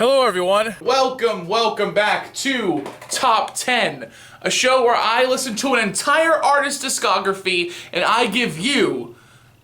Hello everyone. Welcome back to Top 10, a show where I listen to an entire artist's discography and I give you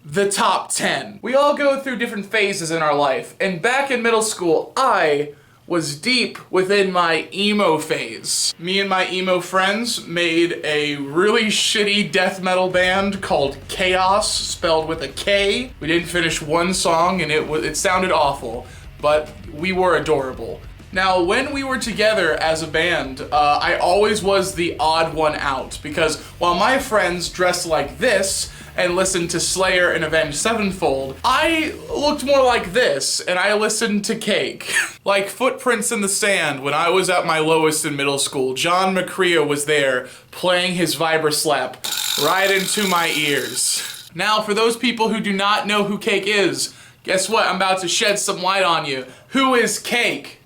the top 10. We all go through different phases in our life, and back in middle school, I was deep within my emo phase. Me and my emo friends made a really shitty death metal band called Chaos, spelled with a K. We didn't finish one song and it sounded awful, but we were adorable. Now, when we were together as a band, I always was the odd one out, because while my friends dressed like this and listened to Slayer and Avenged Sevenfold, I looked more like this, and I listened to Cake. Like Footprints in the Sand, when I was at my lowest in middle school, John McCrea was there playing his vibra-slap right into my ears. Now, for those people who do not know who Cake is, guess what? I'm about to shed some light on you. Who is Cake?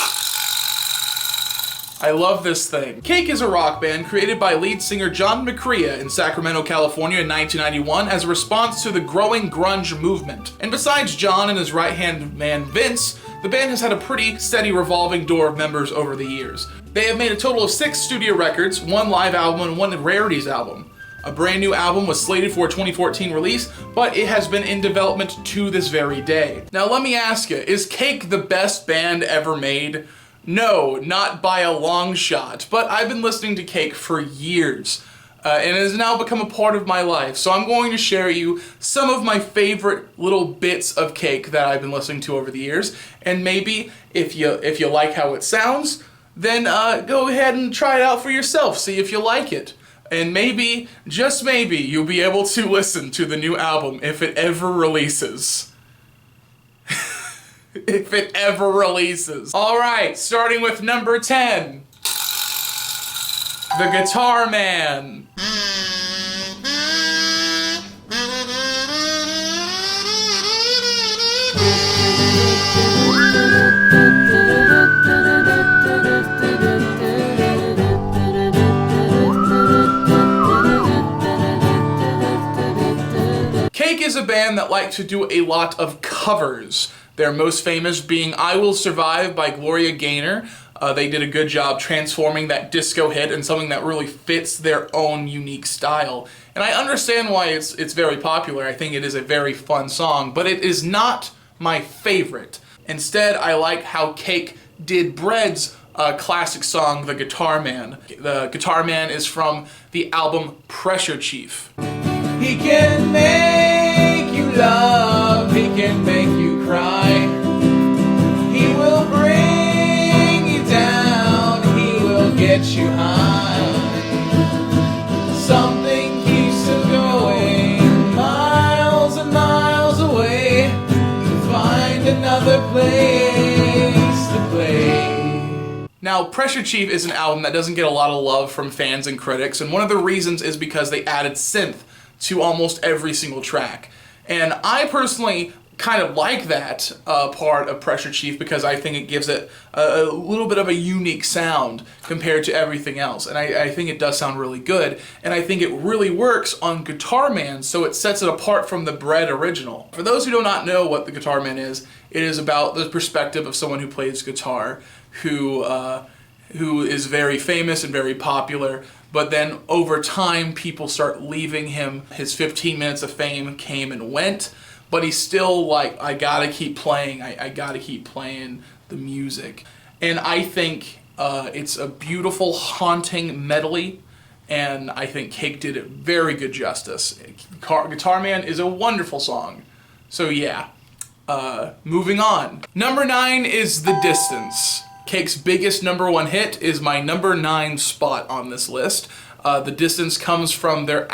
I love this thing. Cake is a rock band created by lead singer John McCrea in Sacramento, California in 1991 as a response to the growing grunge movement. And besides John and his right-hand man Vince, the band has had a pretty steady revolving door of members over the years. They have made a total of 6 studio records, 1 live album, and 1 rarities album. A brand new album was slated for a 2014 release, but it has been in development to this very day. Now let me ask you, is Cake the best band ever made? No, not by a long shot, but I've been listening to Cake for years, and it has now become a part of my life. So I'm going to share you some of my favorite little bits of Cake that I've been listening to over the years, and maybe if you like how it sounds, then go ahead and try it out for yourself, see if you like it. And maybe, just maybe, you'll be able to listen to the new album if it ever releases. If it ever releases. Alright, starting with number 10. The Guitar Man. Cake is a band that like to do a lot of covers. Their most famous being I Will Survive by Gloria Gaynor. They did a good job transforming that disco hit into something that really fits their own unique style. And I understand why it's very popular. I think it is a very fun song, but it is not my favorite. Instead, I like how Cake did Bread's classic song, The Guitar Man. The Guitar Man is from the album Pressure Chief. He can make you love, he can make you cry. He will bring you down, he will get you high. Something keeps him going miles and miles away to find another place to play. Now, Pressure Chief is an album that doesn't get a lot of love from fans and critics, and one of the reasons is because they added synth to almost every single track. And I personally kind of like that part of Pressure Chief because I think it gives it a little bit of a unique sound compared to everything else. And I think it does sound really good. And I think it really works on Guitar Man, so it sets it apart from the Bread original. For those who do not know what the Guitar Man is, it is about the perspective of someone who plays guitar, who is very famous and very popular, but then over time people start leaving him. His 15 minutes of fame came and went, but he's still like, I gotta keep playing, I gotta keep playing the music. And I think it's a beautiful, haunting medley, and I think Cake did it very good justice. Guitar Man is a wonderful song. So yeah, moving on. Number 9 is The Distance. Cake's biggest #1 hit is my number 9 spot on this list. The Distance comes from their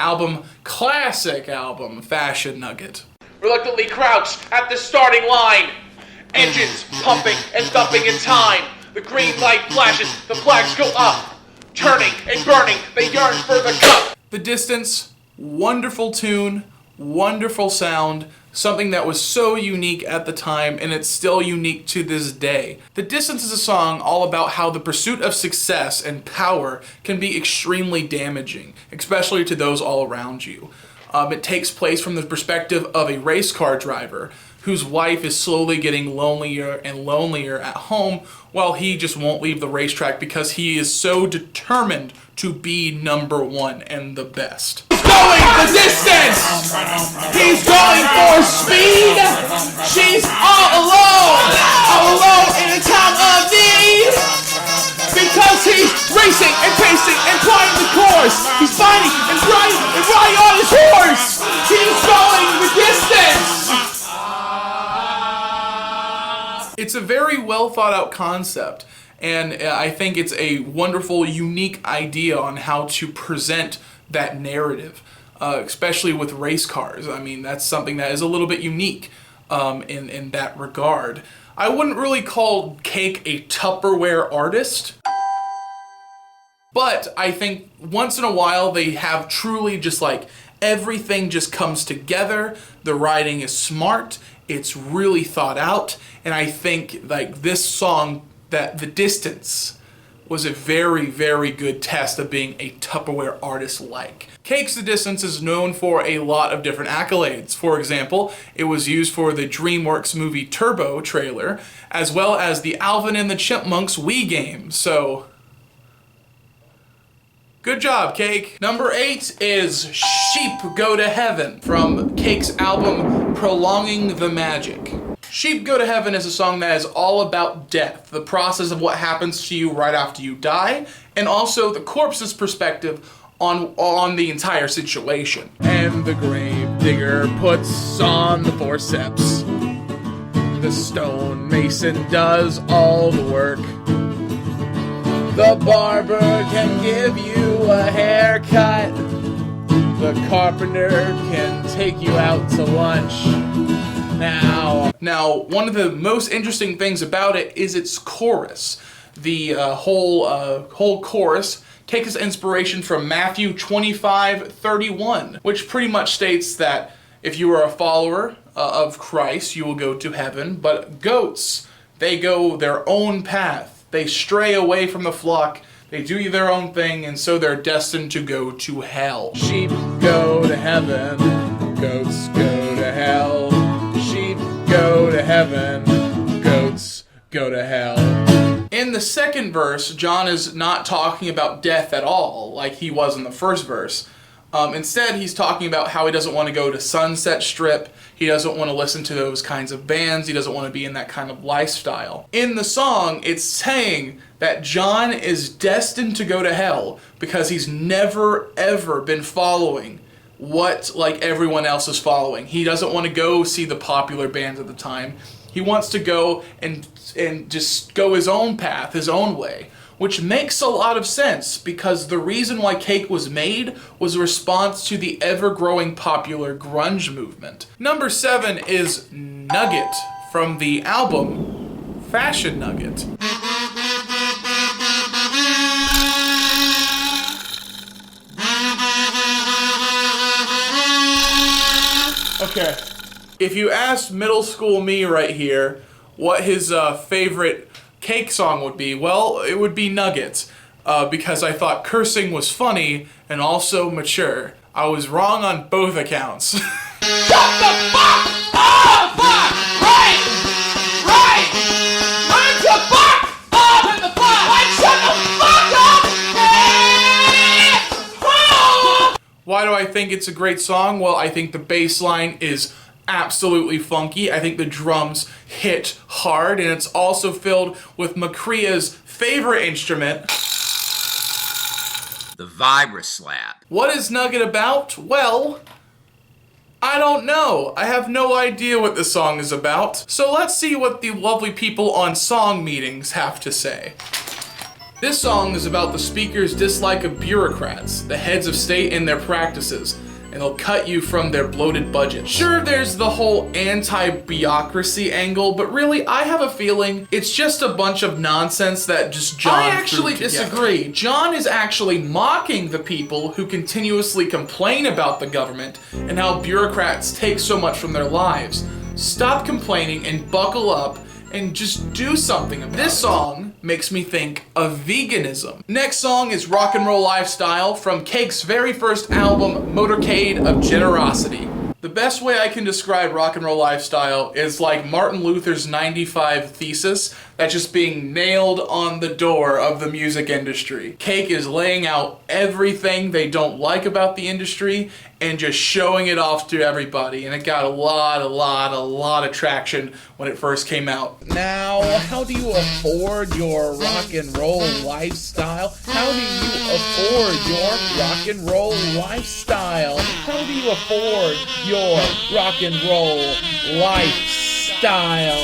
classic album, Fashion Nugget. Reluctantly crouched at the starting line, engines pumping and thumping in time. The green light flashes, the flags go up, turning and burning, they yearn for the cup. The Distance, wonderful tune, wonderful sound, something that was so unique at the time, and it's still unique to this day. The Distance is a song all about how the pursuit of success and power can be extremely damaging, especially to those all around you. It takes place from the perspective of a race car driver whose wife is slowly getting lonelier and lonelier at home while he just won't leave the racetrack because he is so determined to be number one and the best. He's going the distance! He's going for speed! She's all alone in a time of need! Because he's racing and pacing and plotting the course! He's fighting and riding on his horse! He's going the distance! It's a very well thought out concept, and I think it's a wonderful, unique idea on how to present that narrative, especially with race cars. I mean, that's something that is a little bit unique in that regard. I wouldn't really call Cake a Tupperware artist, but I think once in a while they have truly just like everything just comes together. The writing is smart. It's really thought out, and I think like this song, that The Distance, was a very, very good test of being a Tupperware artist like. Cake's The Distance is known for a lot of different accolades. For example, it was used for the DreamWorks movie Turbo trailer, as well as the Alvin and the Chipmunks Wii game, so good job, Cake. Number 8 is Sheep Go to Heaven from Cake's album Prolonging the Magic. Sheep Go to Heaven is a song that is all about death, the process of what happens to you right after you die, and also the corpse's perspective on the entire situation. And the grave digger puts on the forceps. The stone mason does all the work. The barber can give you a haircut. The carpenter can take you out to lunch. Now, one of the most interesting things about it is its chorus. The whole chorus takes its inspiration from Matthew 25:31, which pretty much states that if you are a follower of Christ, you will go to heaven, but goats, they go their own path. They stray away from the flock, they do their own thing, and so they're destined to go to hell. Sheep go to heaven, goats go to hell. Sheep go to heaven, goats go to hell. In the second verse, John is not talking about death at all, like he was in the first verse. Instead, he's talking about how he doesn't want to go to Sunset Strip, he doesn't want to listen to those kinds of bands, he doesn't want to be in that kind of lifestyle. In the song, it's saying that John is destined to go to hell because he's never ever been following what like everyone else is following. He doesn't want to go see the popular bands at the time. He wants to go and just go his own path, his own way. Which makes a lot of sense because the reason why Cake was made was a response to the ever-growing popular grunge movement. Number 7 is Nugget from the album Fashion Nugget. Okay, if you asked middle school me right here what his favorite Cake song would be, well, it would be Nugget, because I thought cursing was funny and also mature. I was wrong on both accounts. Shut the fuck up! Right! Learn to fuck up in the fuck! Like, shut the fuck up! Why do I think it's a great song? Well, I think the bass line is absolutely funky. I think the drums hit hard, and it's also filled with McCrea's favorite instrument, the Vibra-Slap. What is Nugget about? Well, I don't know. I have no idea what this song is about. So let's see what the lovely people on song meetings have to say. This song is about the speaker's dislike of bureaucrats, the heads of state and their practices, and they'll cut you from their bloated budget. Sure, there's the whole anti-bureaucracy angle, but really, I have a feeling it's just a bunch of nonsense that just John I actually disagree. John is actually mocking the people who continuously complain about the government and how bureaucrats take so much from their lives. Stop complaining and buckle up and just do something about it. This song makes me think of veganism. Next song is Rock and Roll Lifestyle from Cake's very first album, Motorcade of Generosity. The best way I can describe Rock and Roll Lifestyle is like Martin Luther's 95 Thesis that's just being nailed on the door of the music industry. Cake is laying out everything they don't like about the industry and just showing it off to everybody, and it got a lot of traction when it first came out. Now, how do you afford your rock and roll lifestyle? How do you afford your rock and roll lifestyle? How do you afford your rock and roll lifestyle?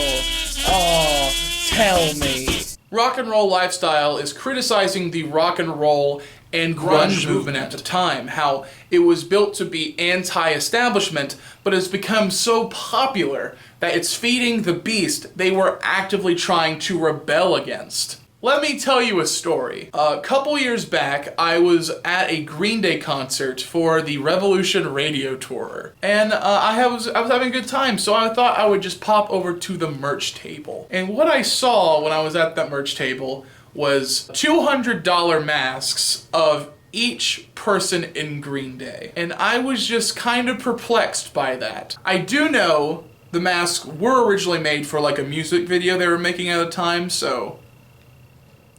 Oh, tell me. Rock and Roll Lifestyle is criticizing the rock and roll and grunge movement at the time, how it was built to be anti-establishment, but has become so popular that it's feeding the beast they were actively trying to rebel against. Let me tell you a story. A couple years back, I was at a Green Day concert for the Revolution Radio Tour, and I was having a good time, so I thought I would just pop over to the merch table. And what I saw when I was at that merch table was $200 masks of each person in Green Day. And I was just kind of perplexed by that. I do know the masks were originally made for like a music video they were making at the time, so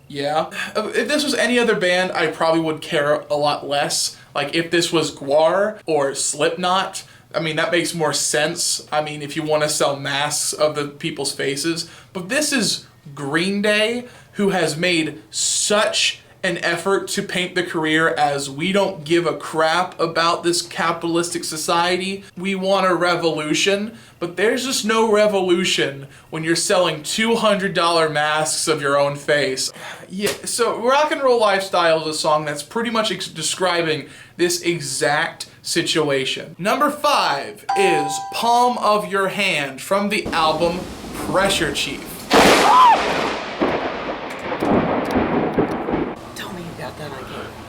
yeah. If this was any other band, I probably would care a lot less. Like if this was Gwar or Slipknot, I mean, that makes more sense. I mean, if you want to sell masks of the people's faces. But this is Green Day, who has made such an effort to paint the career as we don't give a crap about this capitalistic society. We want a revolution, but there's just no revolution when you're selling $200 masks of your own face. Yeah, so Rock and Roll Lifestyle is a song that's pretty much describing this exact situation. Number 5 is Palm of Your Hand from the album Pressure Chief.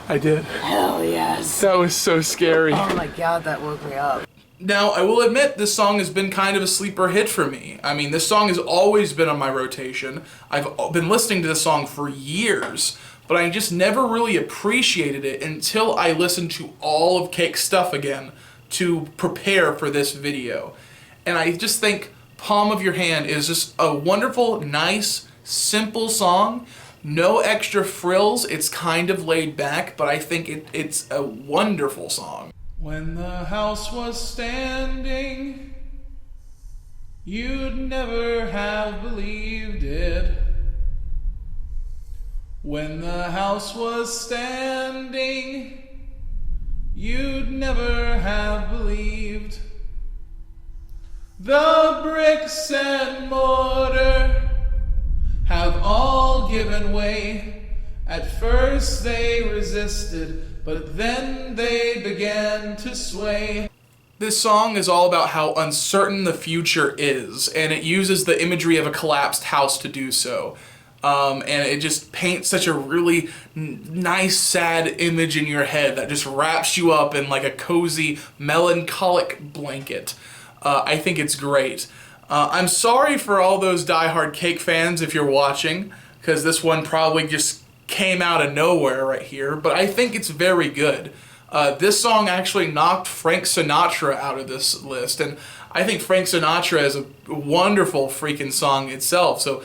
I did. Hell yes. That was so scary. Oh my god, that woke me up. Now, I will admit this song has been kind of a sleeper hit for me. I mean, this song has always been on my rotation. I've been listening to this song for years, but I just never really appreciated it until I listened to all of Cake's stuff again to prepare for this video. And I just think Palm of Your Hand is just a wonderful, nice, simple song. No extra frills, it's kind of laid back, but I think it's a wonderful song. When the house was standing, you'd never have believed it. When the house was standing, you'd never have believed. The bricks and mortar have all given way. At first they resisted, but then they began to sway. This song is all about how uncertain the future is, and it uses the imagery of a collapsed house to do so. And it just paints such a really nice, sad image in your head that just wraps you up in like a cozy, melancholic blanket. I think it's great. I'm sorry for all those diehard Cake fans if you're watching, because this one probably just came out of nowhere right here, but I think it's very good. This song actually knocked Frank Sinatra out of this list, and I think Frank Sinatra is a wonderful freaking song itself, so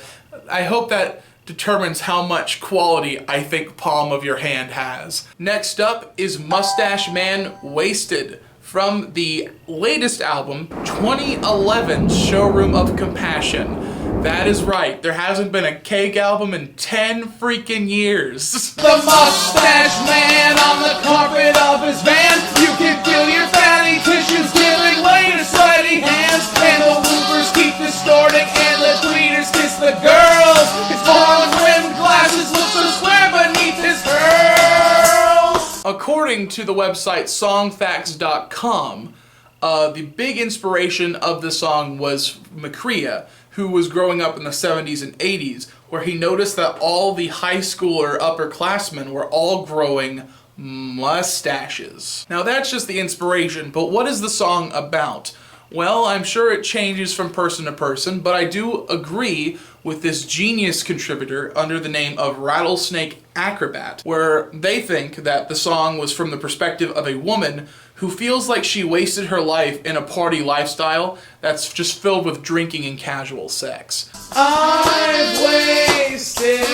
I hope that determines how much quality I think Palm of Your Hand has. Next up is Mustache Man, Wasted, from the latest album, 2011's Showroom of Compassion. That is right, there hasn't been a Cake album in 10 freaking years. The mustache man on the carpet of his van. You can feel your fatty tissues giving way to sweaty hands. And the loopers keep distorting and the tweeters kiss the girls. His blonde rimmed glasses look so square beneath his curls. According to the website songfacts.com, the big inspiration of the song was McCrea, who was growing up in the 70s and 80s, where he noticed that all the high school or upperclassmen were all growing mustaches. Now that's just the inspiration, but what is the song about? Well, I'm sure it changes from person to person, but I do agree with this genius contributor under the name of Rattlesnake Acrobat, where they think that the song was from the perspective of a woman who feels like she wasted her life in a party lifestyle that's just filled with drinking and casual sex. I've wasted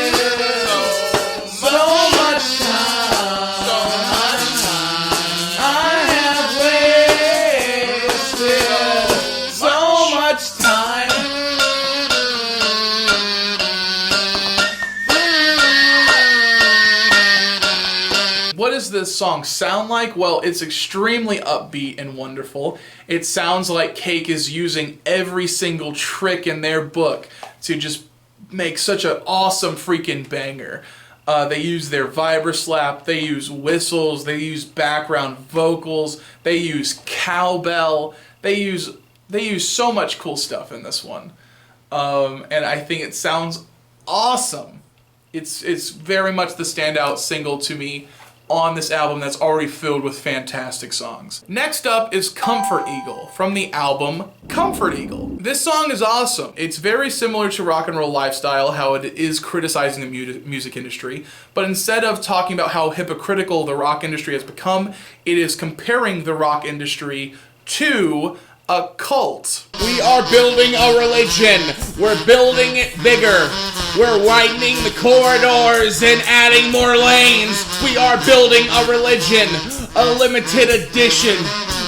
so much time. I have wasted so much time. What does this song sound like? Well, it's extremely upbeat and wonderful. It sounds like Cake is using every single trick in their book to just make such an awesome freaking banger. They use their vibra-slap, they use whistles, they use background vocals, they use cowbell, they use so much cool stuff in this one. And I think it sounds awesome. It's very much the standout single to me on this album that's already filled with fantastic songs. Next up is Comfort Eagle from the album Comfort Eagle. This song is awesome. It's very similar to Rock and Roll Lifestyle, how it is criticizing the music industry, but instead of talking about how hypocritical the rock industry has become, it is comparing the rock industry to a cult. We are building a religion. We're building it bigger. We're widening the corridors and adding more lanes. We are building a religion, a limited edition.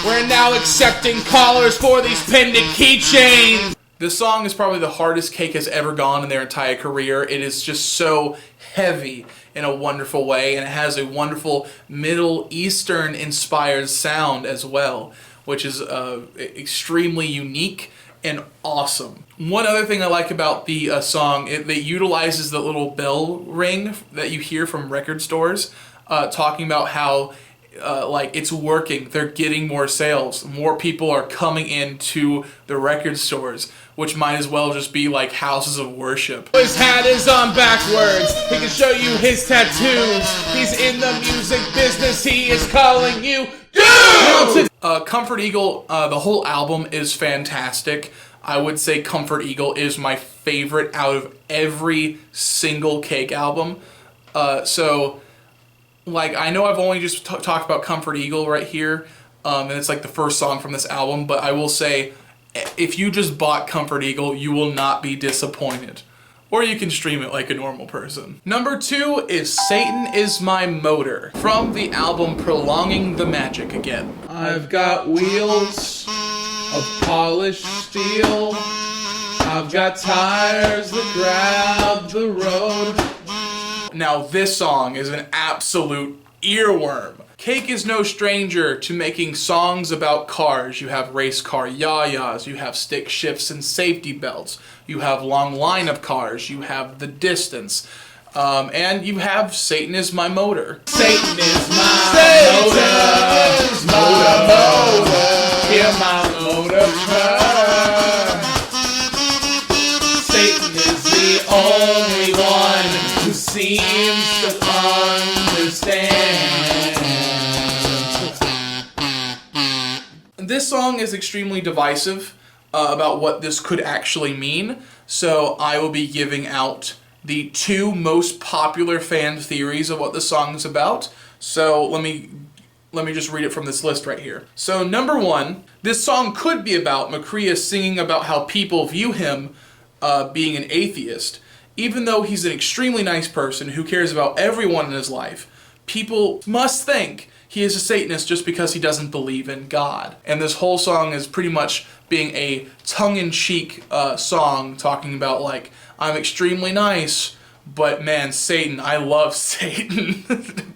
We're now accepting callers for these pendant keychains. This song is probably the hardest Cake has ever gone in their entire career. It is just so heavy in a wonderful way, and it has a wonderful Middle Eastern inspired sound as well, which is extremely unique and awesome. One other thing I like about the song, it utilizes the little bell ring that you hear from record stores, talking about how like it's working, they're getting more sales, more people are coming into the record stores, which might as well just be like houses of worship. His hat is on backwards. He can show you his tattoos. He's in the music business. He is calling you dude! Comfort Eagle, the whole album is fantastic. I would say Comfort Eagle is my favorite out of every single Cake album. So, like, I know I've only just talked about Comfort Eagle right here, and it's like the first song from this album, but I will say, if you just bought Comfort Eagle, you will not be disappointed. Or you can stream it like a normal person. Number 2 is Satan Is My Motor from the album Prolonging the Magic Again. I've got wheels of polished steel. I've got tires that grab the road. Now this song is an absolute earworm. Cake is no stranger to making songs about cars. You have race car yayas, you have stick shifts and safety belts, you have Long Line of Cars, you have The Distance, and you have Satan Is My Motor. Satan is my motor. Hear my motor purr. Satan is the only one who seems to understand. This song is extremely divisive about what this could actually mean, so I will be giving out the 2 most popular fan theories of what the song is about. So let me just read it from this list right here. So number 1, this song could be about McCrea singing about how people view him being an atheist. Even though he's an extremely nice person who cares about everyone in his life, people must think he is a Satanist just because he doesn't believe in God. And this whole song is pretty much being a tongue-in-cheek song talking about, like, I'm extremely nice, but man, Satan, I love Satan.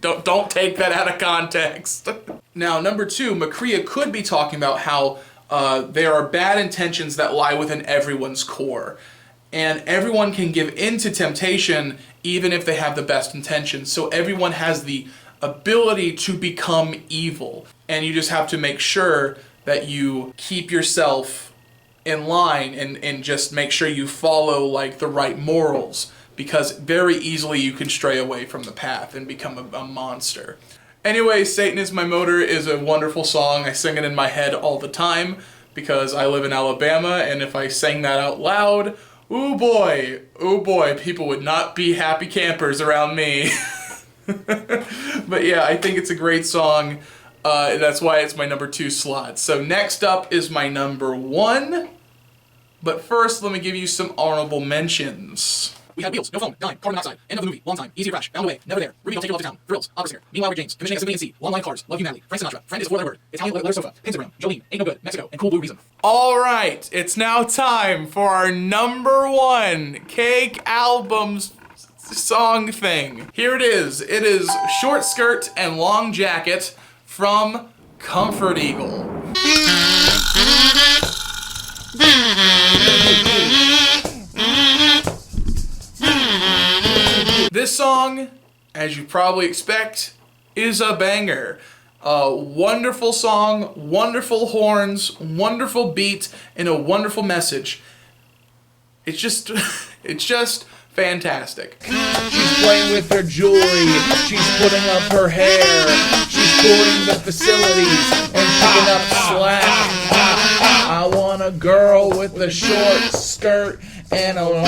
don't take that out of context. Now, number 2, McCrea could be talking about how there are bad intentions that lie within everyone's core. And everyone can give in to temptation even if they have the best intentions. So everyone has the ability to become evil. And you just have to make sure that you keep yourself in line and just make sure you follow like the right morals, because very easily you can stray away from the path and become a monster. Anyway, Satan Is My Motor is a wonderful song. I sing it in my head all the time because I live in Alabama, and if I sang that out loud, ooh boy, people would not be happy campers around me. But yeah, I think it's a great song. That's why it's my number 2 slot. So next up is my number 1. But first, let me give you some honorable mentions. We had Wheels, No Phone, Dime, Carbon Monoxide, End of the Movie, Long Time, Easy Fresh, Bound Away, Never There, Ruby Don't Take Your Love to Town, Thrills, Opera Singer, Meanwhile We're James, Commissioning a Symphony in C, Long Line Cars, Love You Madly, Frank Sinatra, Friend is a Four-Letter Word, Italian Leather Sofa, Pentagram, Jolene, Ain't No Good, Mexico, and Cool Blue Reason. Alright, it's now time for our number 1 Cake Albums song thing. Here it is. It is Short Skirt and Long Jacket from Comfort Eagle. This song, as you probably expect, is a banger. Wonderful song, wonderful horns, wonderful beat, and a wonderful message. It's just fantastic. She's playing with her jewelry. She's putting up her hair. She's touring the facilities and picking up slack. I want a girl with a short skirt and a long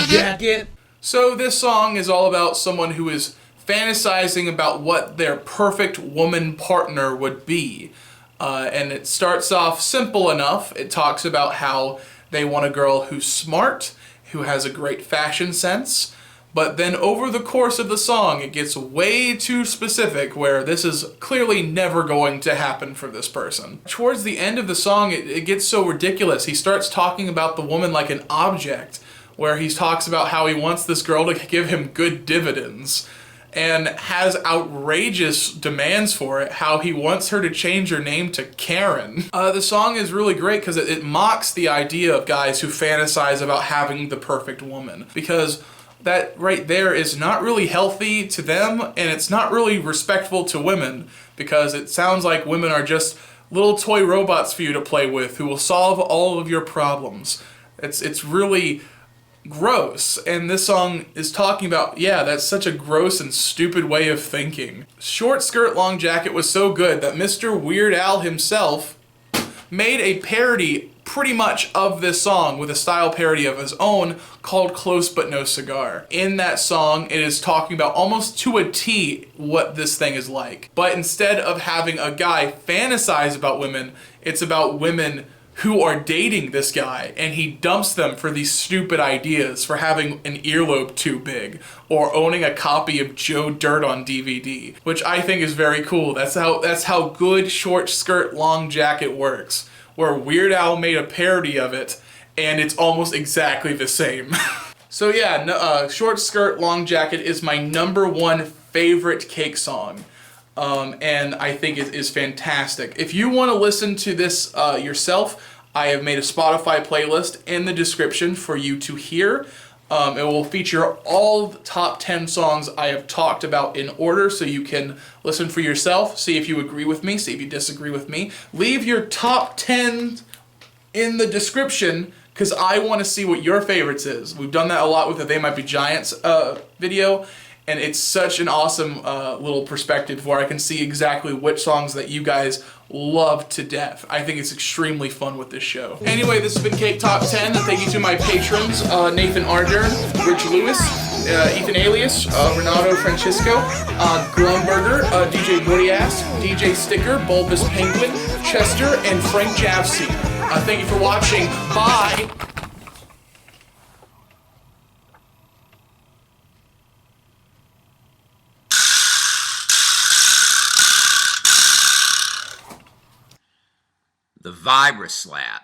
jacket. So this song is all about someone who is fantasizing about what their perfect woman partner would be. And it starts off simple enough. It talks about how they want a girl who's smart, who has a great fashion sense, but then over the course of the song it gets way too specific where this is clearly never going to happen for this person. Towards the end of the song it gets so ridiculous. He starts talking about the woman like an object, where he talks about how he wants this girl to give him good dividends and has outrageous demands for it, how he wants her to change her name to Karen. The song is really great because it mocks the idea of guys who fantasize about having the perfect woman, because that right there is not really healthy to them, and it's not really respectful to women, because it sounds like women are just little toy robots for you to play with who will solve all of your problems. It's really gross, and this song is talking about, yeah, that's such a gross and stupid way of thinking. Short Skirt, Long Jacket was so good that Mr. Weird Al himself made a parody pretty much of this song with a style parody of his own called Close But No Cigar. In that song, it is talking about almost to a T what this thing is like. But instead of having a guy fantasize about women, it's about women who are dating this guy, and he dumps them for these stupid ideas, for having an earlobe too big, or owning a copy of Joe Dirt on DVD, which I think is very cool. That's how good Short Skirt, Long Jacket works, where Weird Al made a parody of it, and it's almost exactly the same. So yeah, Short Skirt, Long Jacket is my number 1 favorite Cake song. And I think it is fantastic. If you want to listen to this yourself, I have made a Spotify playlist in the description for you to hear. It will feature all the top 10 songs I have talked about in order, so you can listen for yourself, see if you agree with me, see if you disagree with me. Leave your top 10 in the description, because I want to see what your favorites is. We've done that a lot with the They Might Be Giants video. And it's such an awesome little perspective where I can see exactly which songs that you guys love to death. I think it's extremely fun with this show. Anyway, this has been Cake Top 10. Thank you to my patrons, Nathan Ardern, Rich Lewis, Ethan Alias, Renato Francisco, Glumberger, DJ Gordias, DJ Sticker, Bulbous Penguin, Chester, and Frank Javsey. Thank you for watching. Bye! The Virus Lab.